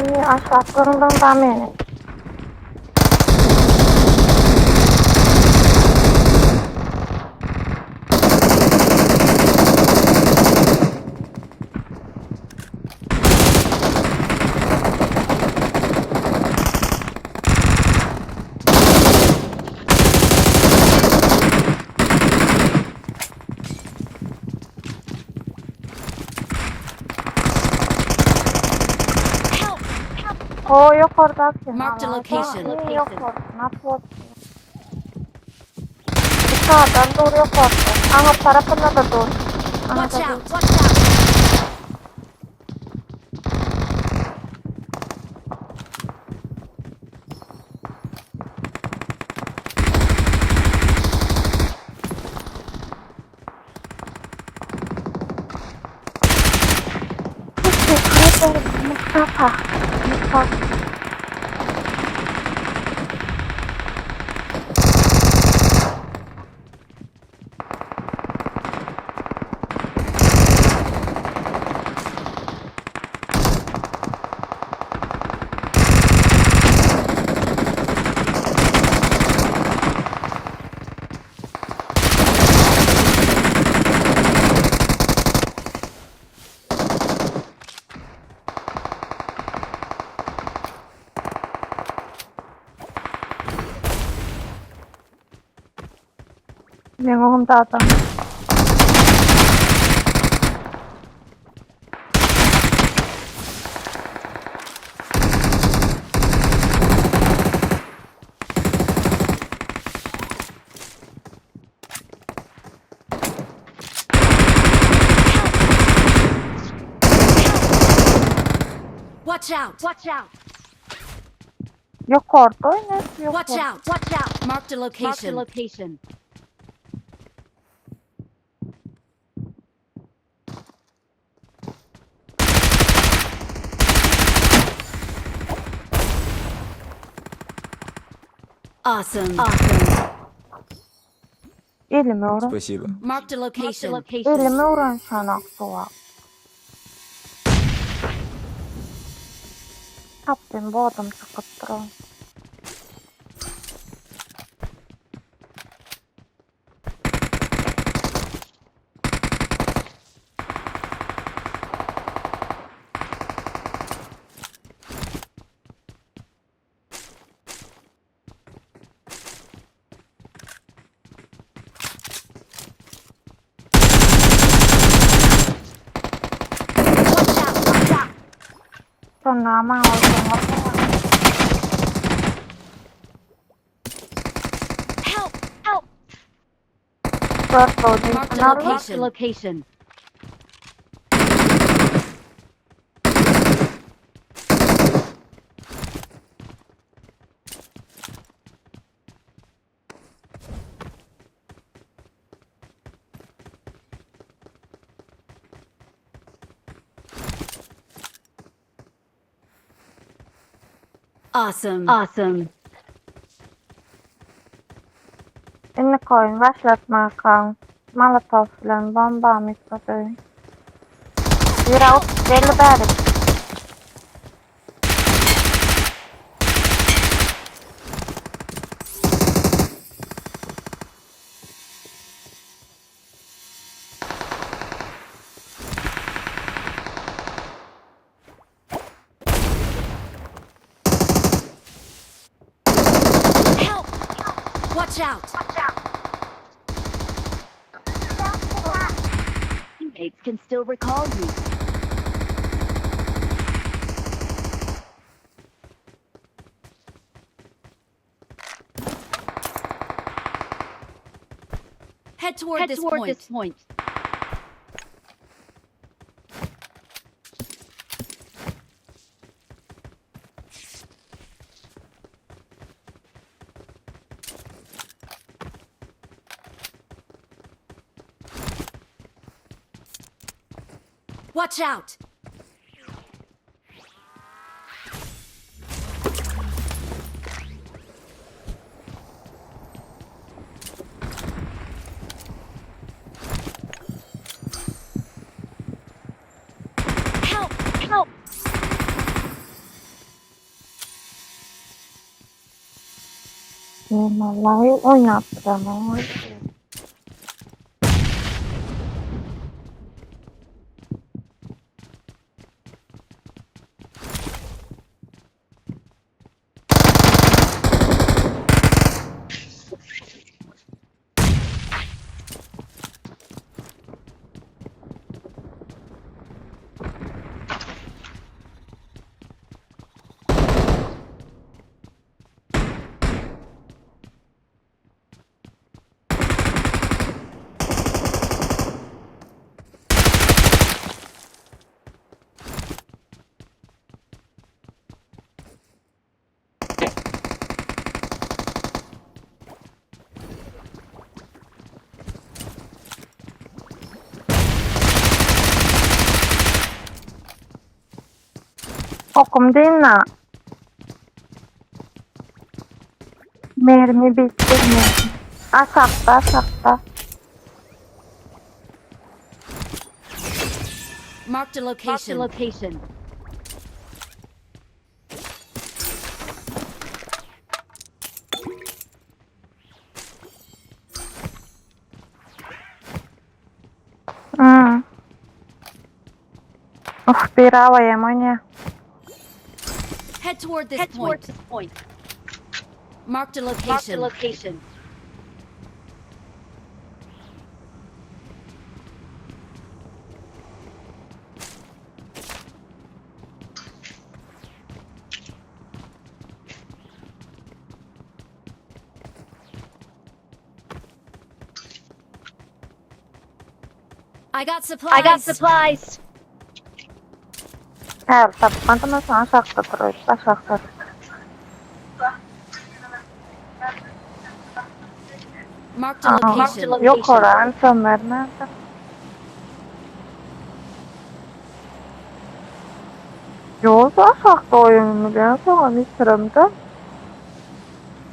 Ini aşağı atlarından daha mı? O yok orada. Marked a location. Yok orada. Nasıl olsun? Sağdan doğru yok orada. Ama tarafında da doğru. Aha Watch da out! Watch out! Teşekkür ederim Mustafa. Mustafa. Ben oğlum da adam. Watch out! Watch out! Yok orada. Ne? Yok Watch orada. out! Watch out! Marked a location. Marked a location. Awesome. Awesome. Elime uğran. Спасибо. Marked a location. Elime uğran şanak soğuk. Kapten bu adam çıkıp duran. Watch out! Watch out! Sonra ama olsun. Help! Help! Dört oldu. Marked a location. Marked a location. Awesome. Awesome. Inni koyun başlatma kan. Molotov bilen bomba mikrofon. Bir out belli bari. Help! Watch out! Teammates can still recall you. Head toward this point. Watch out! Help! Help! Vallahi oynattı ama. Okum değil mi? Mermi bitti mi? Aşağıda. Marked a location. Of, bir havaya mı? Head toward this point. Marked a location. I got supplies. Eğer tapmadın sonra aşağıda duruyor. Aşağıda. Marked a location. Yok oran insanlar nerede? Yolda aşağıda oyununu ben sonra bitirimde.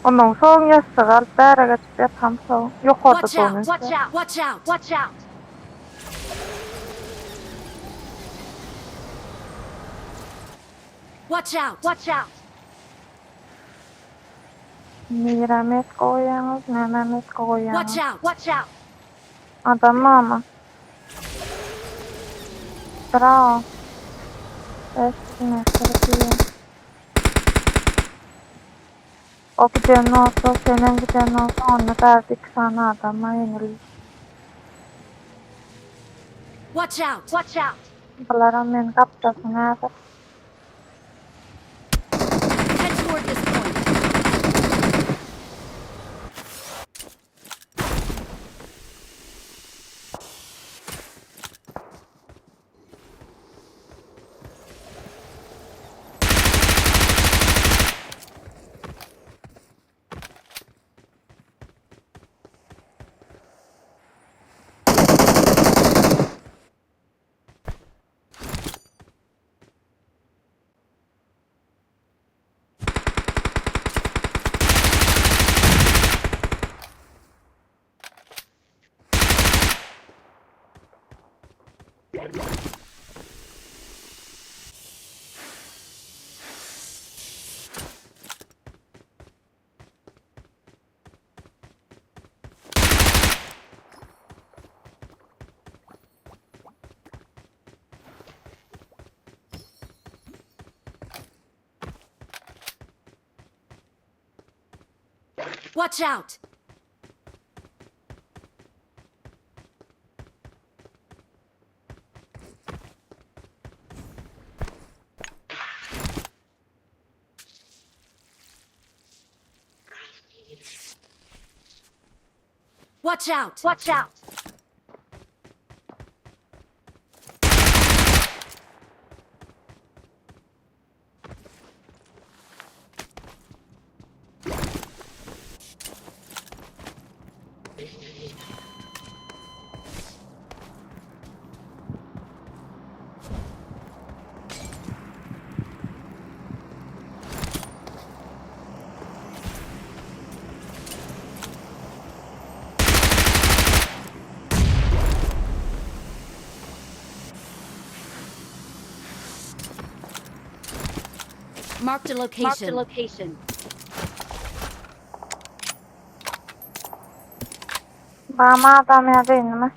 Ondan sonra yaşlılar beri geçip yatam sonra. Yok orada Watch out. donuyor. Watch out. Watch out. Miramet koyuyoruz, nenemet koyuyoruz. Watch out. Adam ama. Bravo. Eski sırtıyım. O gidenin olsa, senin gidenin olsa onu verdik sana adama yenilir. Watch out. Bunların beni kaptasın nerede? Head toward this point. Watch out. Watch out. Marked a location. Bana adam ya değil mi?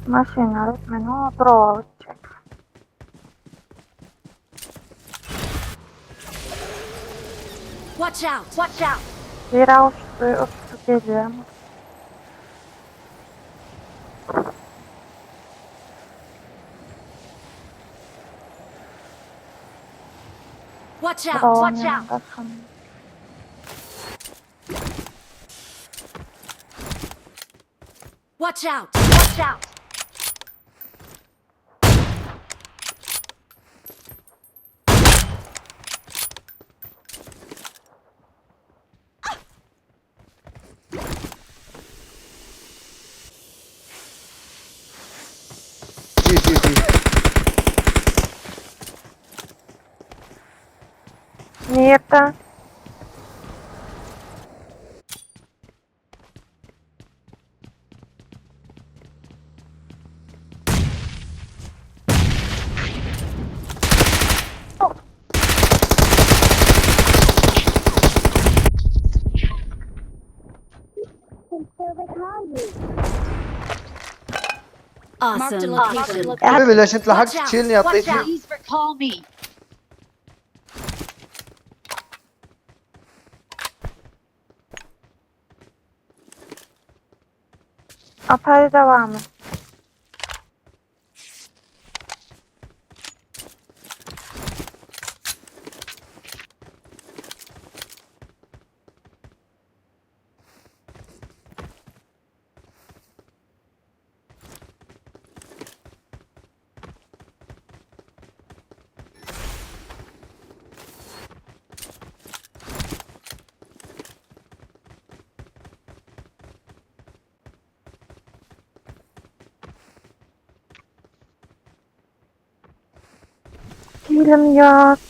Машина мене дрова чек. Watch out! Watch out! Bir uçtu geliyor ama. Watch out! Dravanın Watch out! yanında sanırım. Watch out! Watch out! Nerede? Marked a location. حبيبي ليش انت لحقت Watch out. تشيلني Watch اعطيتني out. Please recall me. Atari devam et.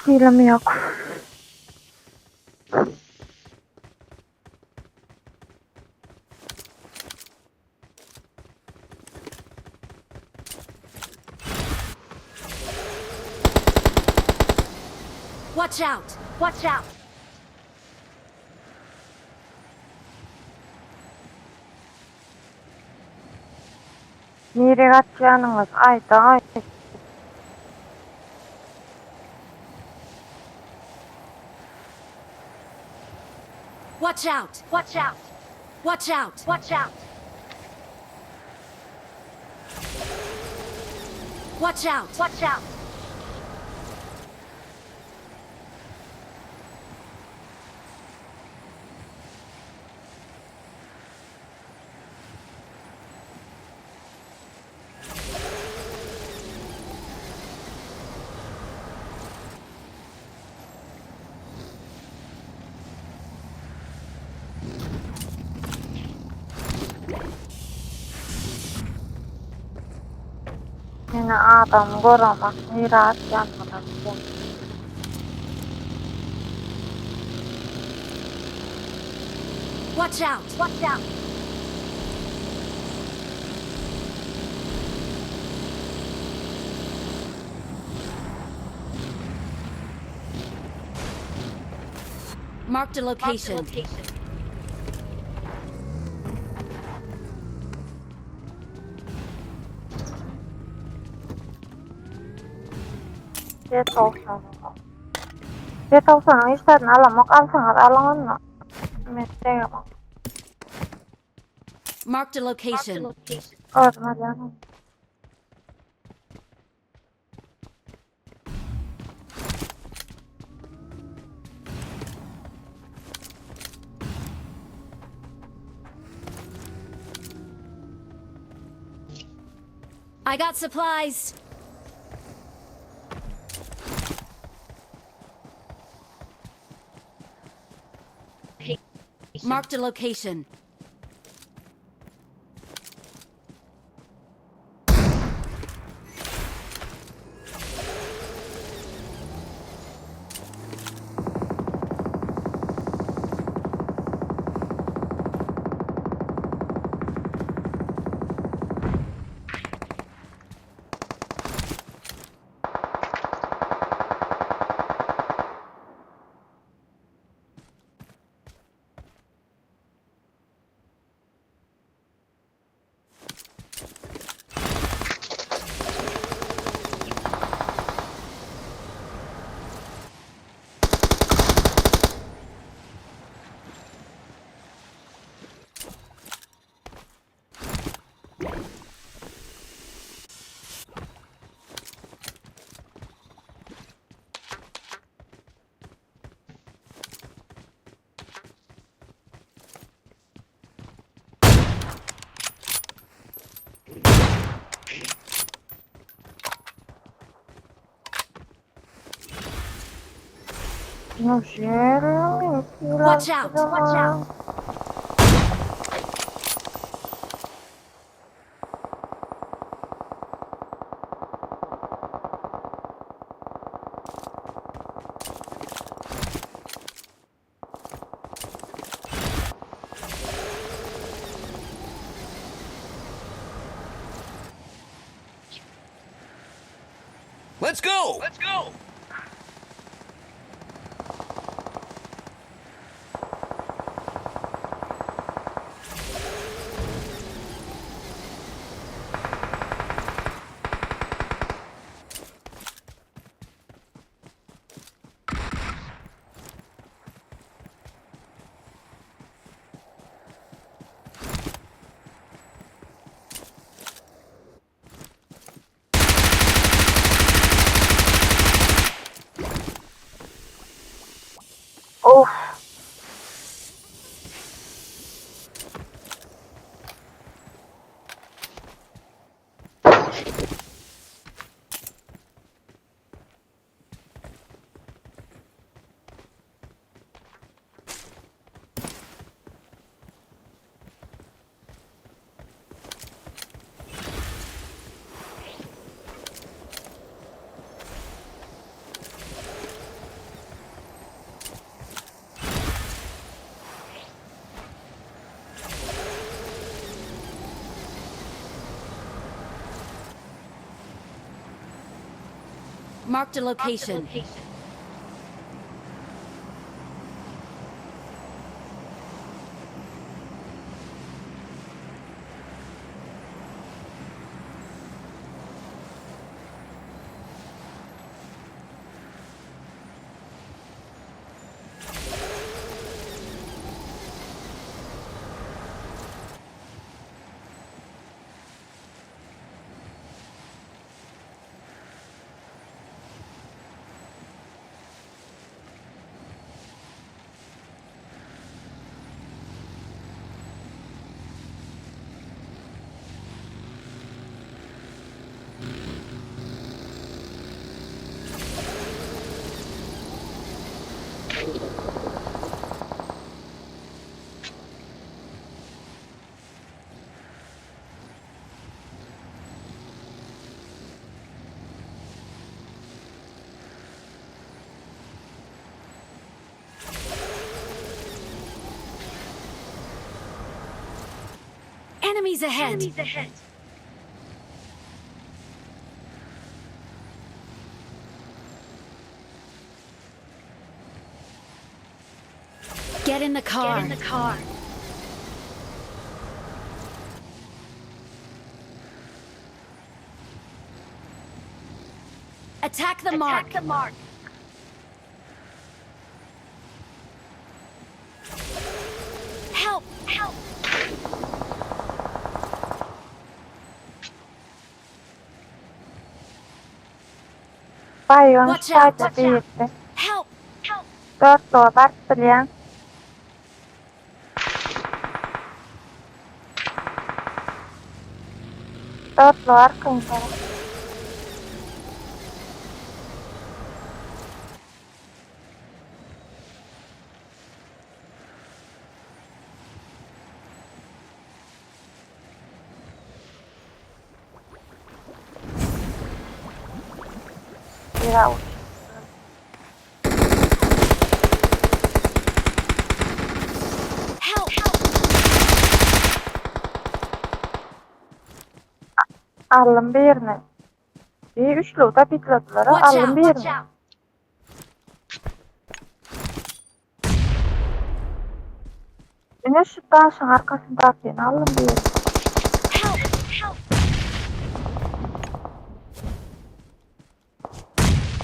Kilim yok. Watch out! Watch out! Nereye kaçacağınız? Ay. Watch out! Watch out! Watch out! Watch out! Watch out! Watch out! Yine adam vuramaz. Nereye atacağını Watch out! Watch out! Marked a location. G90 istedin alamak alsanız alın onu. Mesleğe bak. Marked a location. Örme canım. I got supplies. Marked a location. No cielo, Watch out! Watch out! Let's go! Let's go! Of. Marked a location. Enemies ahead! Enemies ahead! Get in the car! Get in the car! Attack the mark! Attack the mark! Help! Help! Baygın Watch out! sadece Watch out! değildi. Help! Help! 4 dolar baktıryan. 4 dolar kıyımda. Bir avuç. Help! Help! Alın birini. Bir üçlü da bitladılar. Watch Alın out! Watch birini. out! Yine şu taşın arkasında atayım. Alın birini. Help! Help!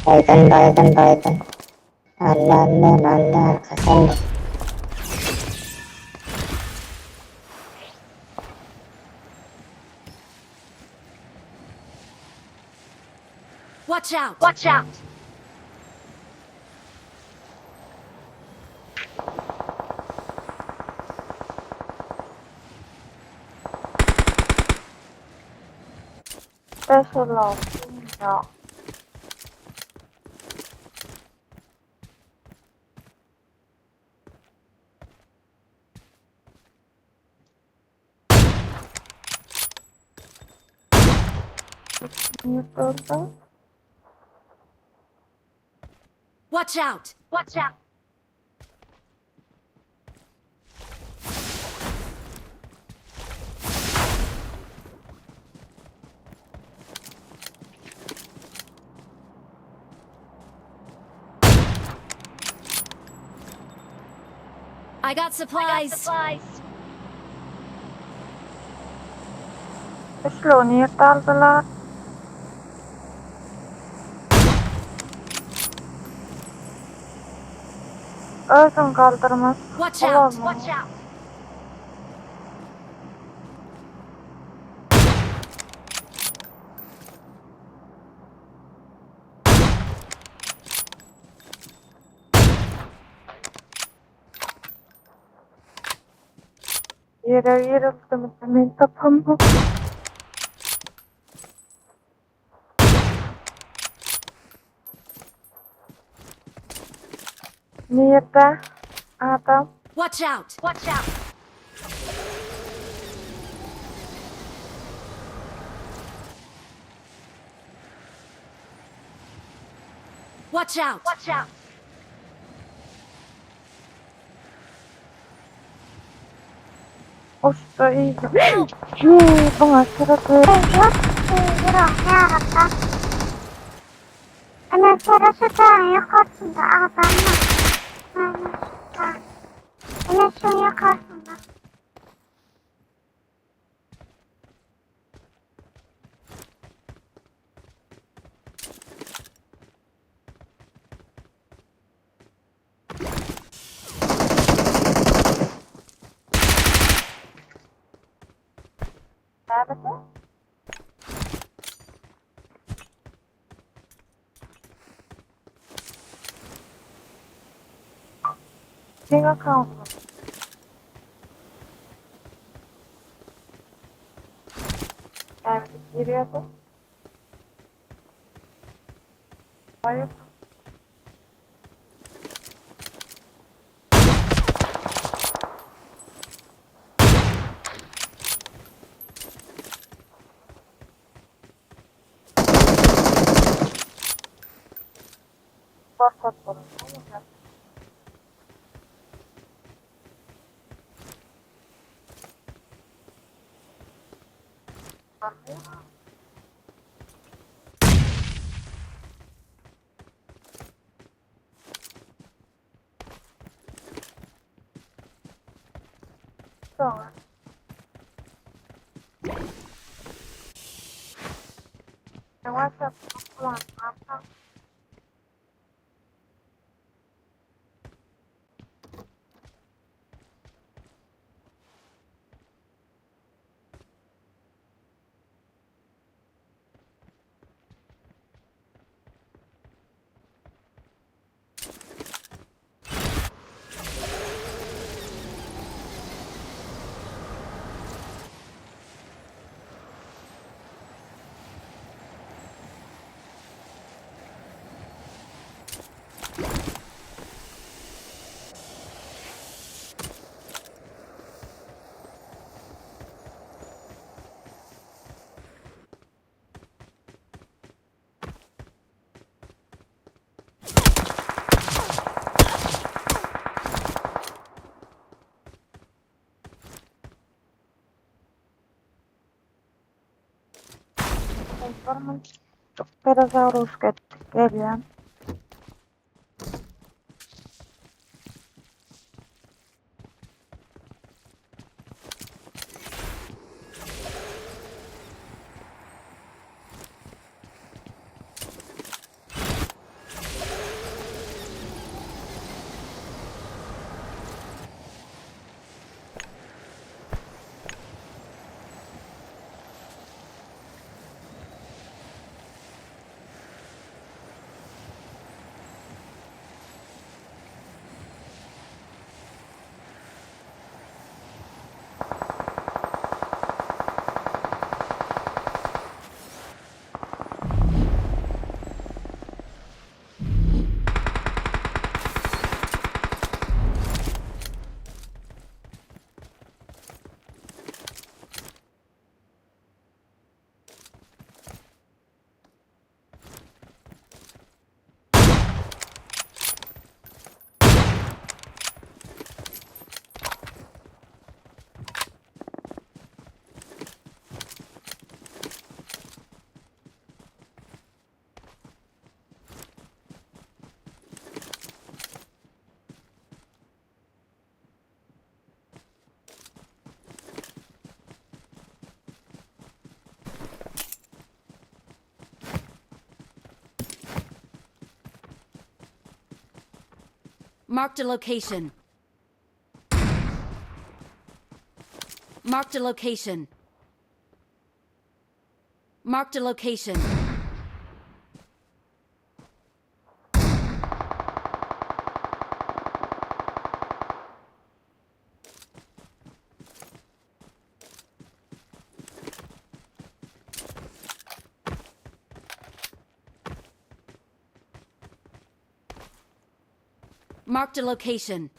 Baydın. Allah arkasında. Watch out! Watch out! Special olsun. Yok. Yurtta. Watch out! Watch out! I got supplies. Üçlü yurtta aldılar. Özün kaldırmaz. Watch out! Olamaz. Watch out! Yere yerildim. Ben tapamam. Nerede? Adam. Watch out! Watch out! Watch out! Watch out! Uçtu iyice. Yuuu bana sırada. Ana sarısı da yukarısında adamlar. Ana şu yukarısında. Nerede? Single count. Evet, giriyordu. Hayır. Bak bana. Sonra. Yavaş yap. Ulan, arka. Informant. Pterosaurus geliyor. Marked a location. Marked a location. Marked a location. Marked a location.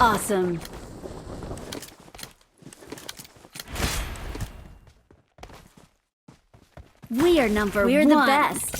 Awesome. We are number one. We're the best.